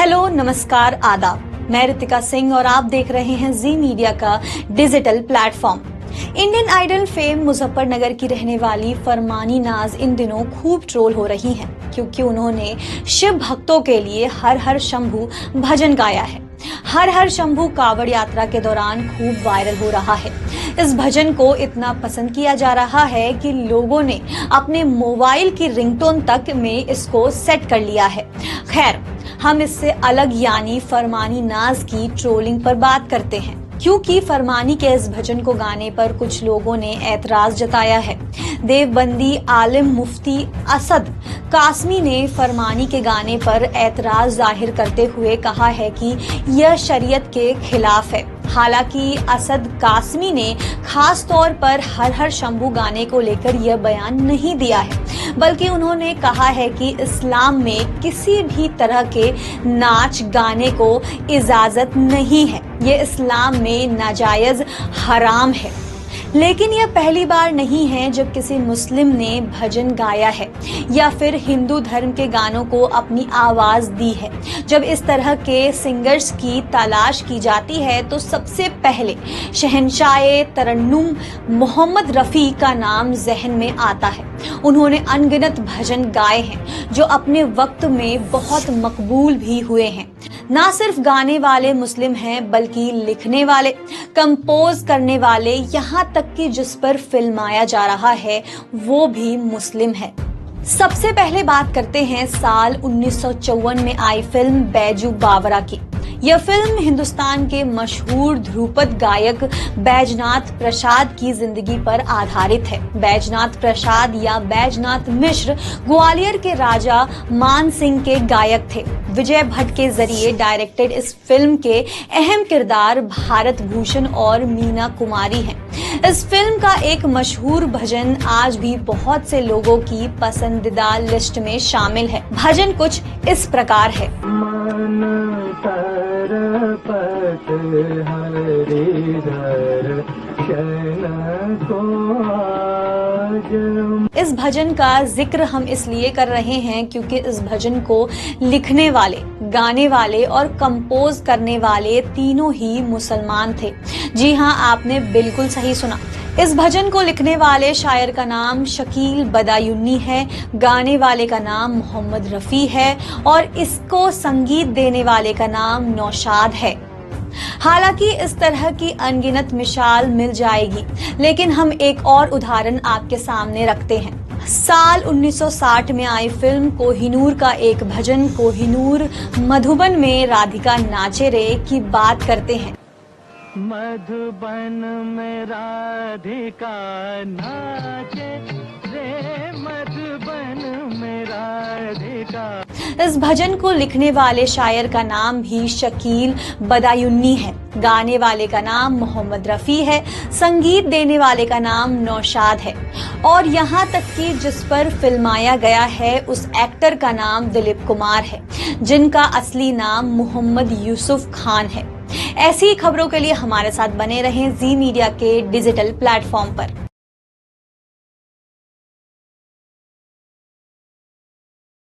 Hello, नमस्कार, आदाब। मैं रितिका सिंह और आप देख रहे हैं जी मीडिया का digital platform. Indian Idol fame Muzaffarnagar की रहने वाली फरमानी नाज इन दिनों खूब ट्रोल हो रही हैं क्योंकि उन्होंने शिव भक्तों के लिए हर हर शंभू भजन गाया है। हर हर शंभू कावड़ यात्रा के दौरान खूब वायरल हो रहा है। इस भजन को इतना पसंद किया जा रहा है कि लोगों ने अपने मोबाइल की रिंगटोन तक में इसको सेट कर लिया है। खैर, हम इससे अलग यानी फरमानी नाज की ट्रोलिंग पर बात करते हैं क्योंकि फरमानी के इस भजन को गाने पर कुछ लोगों ने ऐतराज जताया है। देवबंदी आलिम मुफ्ती असद कासमी ने फरमानी के गाने पर ऐतराज जाहिर करते हुए कहा है कि यह शरीयत के खिलाफ है। हालांकि असद कासमी ने खास तौर पर हर हर शंभू गाने को लेकर यह बयान नहीं दिया है, बल्कि उन्होंने कहा है कि इस्लाम में किसी भी तरह के नाच गाने को इजाजत नहीं है। ये इस्लाम में नाजायज हराम है। लेकिन यह पहली बार नहीं है जब किसी मुस्लिम ने भजन गाया है या फिर हिंदू धर्म के गानों को अपनी आवाज दी है। जब इस तरह के सिंगर्स की तलाश की जाती है तो सबसे पहले शहंशाए तरन्नुम मोहम्मद रफी का नाम जहन में आता है। उन्होंने अनगिनत भजन गाए हैं जो अपने वक्त में बहुत मकबूल भी हुए हैं। ना सिर्फ गाने वाले मुस्लिम हैं बल्कि लिखने वाले, कंपोज करने वाले, यहाँ तक कि जिस पर फिल्माया जा रहा है वो भी मुस्लिम है। सबसे पहले बात करते हैं साल 1954 में आई फिल्म बैजू बावरा की। यह फिल्म हिंदुस्तान के मशहूर ध्रुपद गायक बैजनाथ प्रसाद की जिंदगी पर आधारित है। बैजनाथ प्रसाद या बैजनाथ मिश्र ग्वालियर के राजा मान सिंह के गायक थे। विजय भट्ट के जरिए डायरेक्टेड इस फिल्म के अहम किरदार भारत भूषण और मीना कुमारी हैं। इस फिल्म का एक मशहूर भजन आज भी बहुत से लोगों की पसंदीदा लिस्ट में शामिल है। भजन कुछ इस प्रकार है। इस भजन का जिक्र हम इसलिए कर रहे हैं क्योंकि इस भजन को लिखने वाले, गाने वाले और कंपोज करने वाले तीनों ही मुसलमान थे। जी हाँ, आपने बिल्कुल सही सुना। इस भजन को लिखने वाले शायर का नाम शकील बदायूनी है, गाने वाले का नाम मोहम्मद रफी है और इसको संगीत देने वाले का नाम नौशाद है। हालांकि इस तरह की अनगिनत मिसाल मिल जाएगी, लेकिन हम एक और उदाहरण आपके सामने रखते हैं। साल 1960 में आई फिल्म कोहिनूर का एक भजन कोहिनूर मधुबन में राधिका नाचे रे की बात करते हैं। मधुबन में राधिका नाचे रे, मधुबन में राधिका। इस भजन को लिखने वाले शायर का नाम भी शकील बदायूनी है, गाने वाले का नाम मोहम्मद रफी है, संगीत देने वाले का नाम नौशाद है और यहाँ तक कि जिस पर फिल्माया गया है उस एक्टर का नाम दिलीप कुमार है, जिनका असली नाम मोहम्मद यूसुफ खान है। ऐसी खबरों के लिए हमारे साथ बने रहें जी मीडिया के डिजिटल प्लेटफॉर्म पर।